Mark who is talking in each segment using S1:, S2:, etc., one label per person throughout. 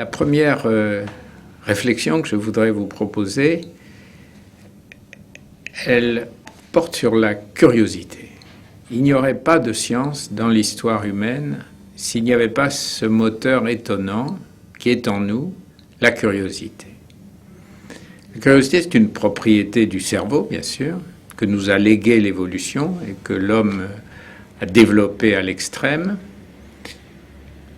S1: La première réflexion que je voudrais vous proposer, elle porte sur la curiosité. Il n'y aurait pas de science dans l'histoire humaine s'il n'y avait pas ce moteur étonnant qui est en nous, la curiosité. La curiosité, c'est une propriété du cerveau, bien sûr, que nous a légué l'évolution et que l'homme a développé à l'extrême,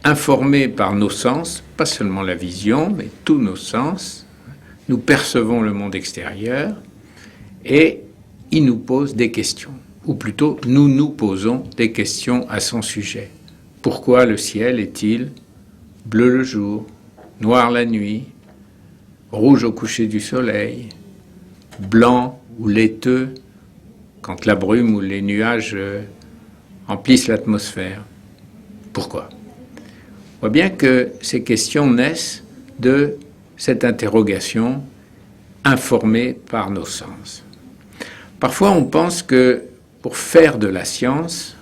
S1: informé par nos sens, pas seulement la vision, mais tous nos sens. Nous percevons le monde extérieur et il nous pose des questions, ou plutôt nous nous posons des questions à son sujet. Pourquoi le ciel est-il bleu le jour, noir la nuit, rouge au coucher du soleil, blanc ou laiteux quand la brume ou les nuages emplissent l'atmosphère? Pourquoi? On voit bien que ces questions naissent de cette interrogation informée par nos sens. Parfois, on pense que pour faire de la science,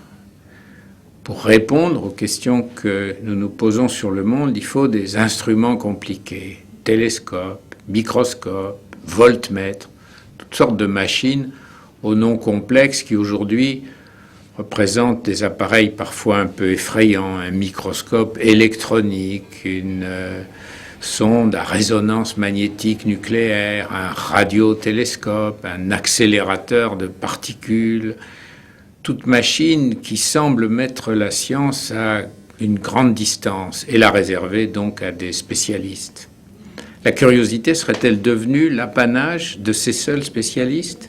S1: pour répondre aux questions que nous nous posons sur le monde, il faut des instruments compliqués, télescopes, microscopes, voltmètres, toutes sortes de machines aux noms complexes qui aujourd'hui représentent des appareils parfois un peu effrayants, un microscope électronique, une sonde à résonance magnétique nucléaire, un radiotélescope, un accélérateur de particules, toute machine qui semble mettre la science à une grande distance et la réserver donc à des spécialistes. La curiosité serait-elle devenue l'apanage de ces seuls spécialistes?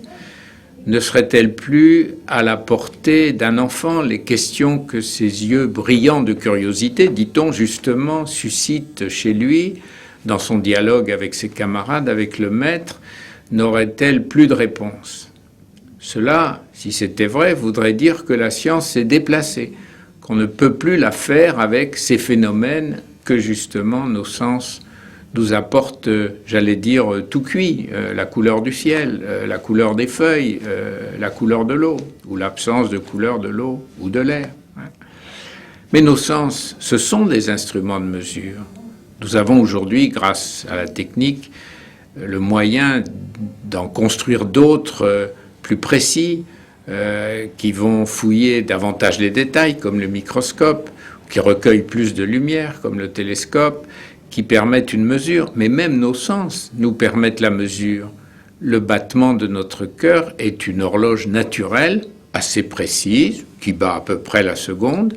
S1: Ne serait-elle plus à la portée d'un enfant? Les questions que ses yeux brillants de curiosité, dit-on justement, suscitent chez lui, dans son dialogue avec ses camarades, avec le maître, n'auraient-elles plus de réponse? Cela, si c'était vrai, voudrait dire que la science s'est déplacée, qu'on ne peut plus la faire avec ces phénomènes que justement nos sens nous apportent, j'allais dire, tout cuit, la couleur du ciel, la couleur des feuilles, la couleur de l'eau, ou l'absence de couleur de l'eau ou de l'air. Mais nos sens, ce sont des instruments de mesure. Nous avons aujourd'hui, grâce à la technique, le moyen d'en construire d'autres plus précis, qui vont fouiller davantage les détails, comme le microscope, qui recueillent plus de lumière, comme le télescope, qui permettent une mesure. Mais même nos sens nous permettent la mesure. Le battement de notre cœur est une horloge naturelle, assez précise, qui bat à peu près la seconde,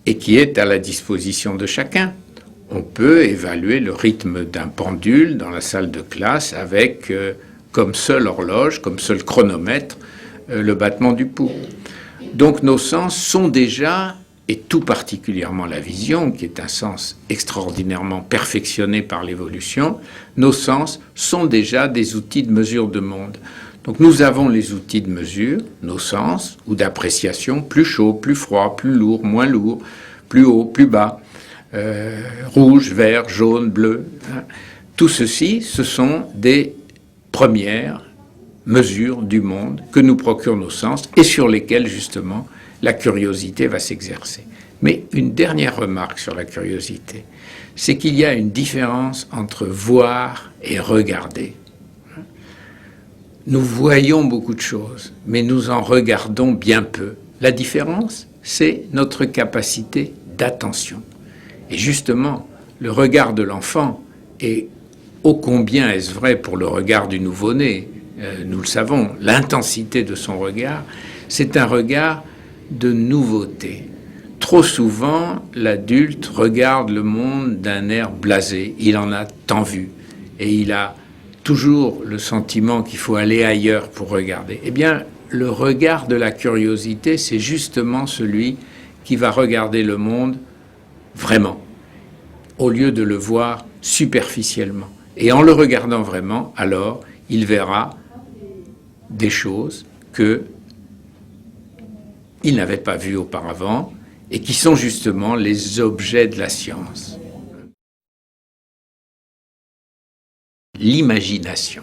S1: et qui est à la disposition de chacun. On peut évaluer le rythme d'un pendule dans la salle de classe avec comme seule horloge, comme seul chronomètre, le battement du pouls. Donc nos sens sont déjà, et tout particulièrement la vision, qui est un sens extraordinairement perfectionné par l'évolution, nos sens sont déjà des outils de mesure de monde. Donc nous avons les outils de mesure, nos sens, ou d'appréciation, plus chaud, plus froid, plus lourd, moins lourd, plus haut, plus bas, rouge, vert, jaune, bleu. Tout ceci, ce sont des premières mesures du monde que nous procurent nos sens et sur lesquelles, justement, la curiosité va s'exercer. Mais une dernière remarque sur la curiosité, c'est qu'il y a une différence entre voir et regarder. Nous voyons beaucoup de choses, mais nous en regardons bien peu. La différence, c'est notre capacité d'attention. Et justement, le regard de l'enfant, et ô combien est-ce vrai pour le regard du nouveau-né, nous le savons, l'intensité de son regard, c'est un regard de nouveauté. Trop souvent, l'adulte regarde le monde d'un air blasé. Il en a tant vu. Et il a toujours le sentiment qu'il faut aller ailleurs pour regarder. Eh bien, le regard de la curiosité, c'est justement celui qui va regarder le monde vraiment, au lieu de le voir superficiellement. Et en le regardant vraiment, alors, il verra des choses qu'il n'avait pas vues auparavant et qui sont justement les objets de la science. L'imagination.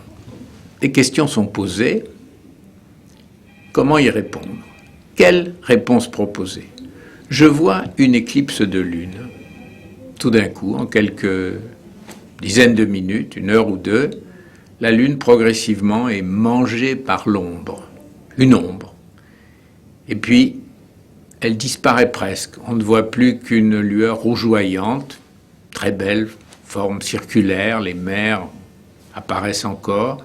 S1: Des questions sont posées. Comment y répondre? Quelle réponse proposer? Je vois une éclipse de lune. tout d'un coup, en quelques dizaines de minutes, 1 heure ou 2, la Lune progressivement est mangée par l'ombre, une ombre. Et puis, elle disparaît presque. On ne voit plus qu'une lueur rougeoyante, très belle, forme circulaire, les mers apparaissent encore.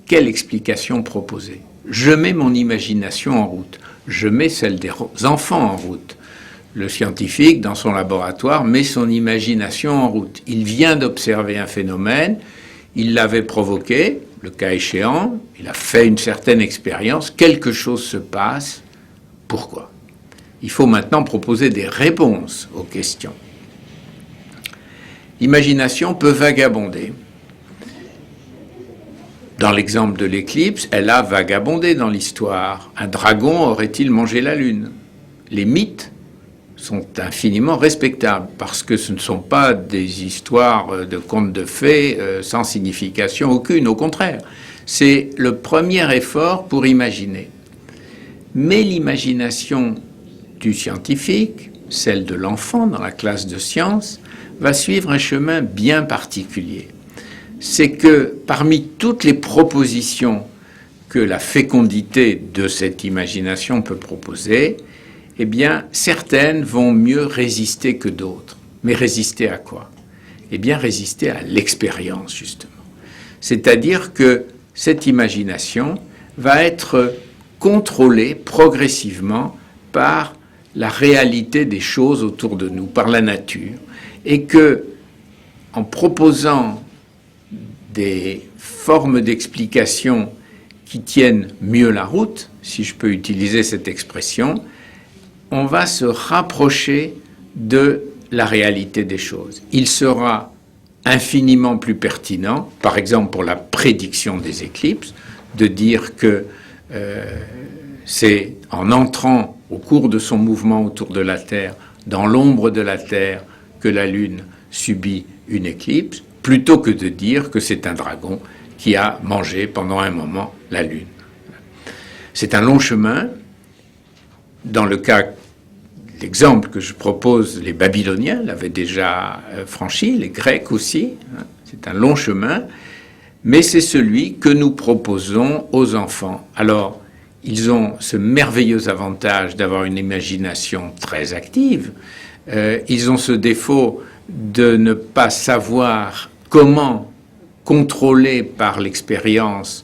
S1: Quelle explication proposer? Je mets mon imagination en route. Je mets celle des enfants en route. Le scientifique, dans son laboratoire, met son imagination en route. Il vient d'observer un phénomène, il l'avait provoqué, le cas échéant, il a fait une certaine expérience, quelque chose se passe. Pourquoi? Il faut maintenant proposer des réponses aux questions. L'imagination peut vagabonder. Dans l'exemple de l'éclipse, elle a vagabondé dans l'histoire. Un dragon aurait-il mangé la Lune? Les mythes sont infiniment respectables parce que ce ne sont pas des histoires de contes de fées sans signification aucune. Au contraire, c'est le premier effort pour imaginer. Mais l'imagination du scientifique, celle de l'enfant dans la classe de sciences, va suivre un chemin bien particulier. C'est que parmi toutes les propositions que la fécondité de cette imagination peut proposer, eh bien, certaines vont mieux résister que d'autres. Mais résister à quoi? Eh bien, résister à l'expérience, justement. C'est-à-dire que cette imagination va être contrôlée progressivement par la réalité des choses autour de nous, par la nature, et que, en proposant des formes d'explication qui tiennent mieux la route, si je peux utiliser cette expression, on va se rapprocher de la réalité des choses. Il sera infiniment plus pertinent, par exemple pour la prédiction des éclipses, de dire que c'est en entrant au cours de son mouvement autour de la Terre, dans l'ombre de la Terre, que la Lune subit une éclipse, plutôt que de dire que c'est un dragon qui a mangé pendant un moment la Lune. C'est un long chemin. Dans le cas, l'exemple que je propose, les Babyloniens l'avaient déjà franchi, les Grecs aussi. C'est un long chemin, mais c'est celui que nous proposons aux enfants. Alors, ils ont ce merveilleux avantage d'avoir une imagination très active. Ils ont ce défaut de ne pas savoir comment contrôler par l'expérience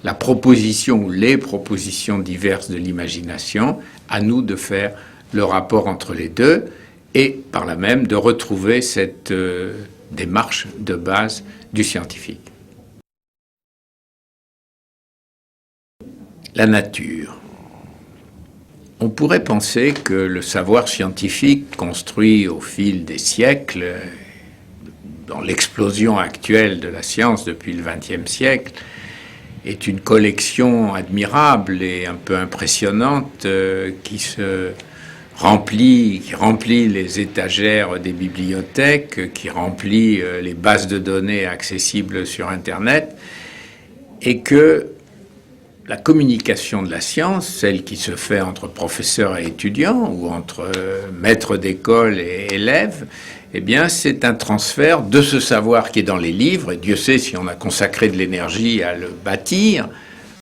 S1: la proposition ou les propositions diverses de l'imagination. À nous de faire le rapport entre les deux et par là même de retrouver cette démarche de base du scientifique. La nature. On pourrait penser que le savoir scientifique construit au fil des siècles, dans l'explosion actuelle de la science depuis le XXe siècle, est une collection admirable et un peu impressionnante qui remplit les étagères des bibliothèques, qui remplit les bases de données accessibles sur Internet, et que la communication de la science, celle qui se fait entre professeurs et étudiants ou entre maîtres d'école et élèves, eh bien, c'est un transfert de ce savoir qui est dans les livres, et Dieu sait si on a consacré de l'énergie à le bâtir,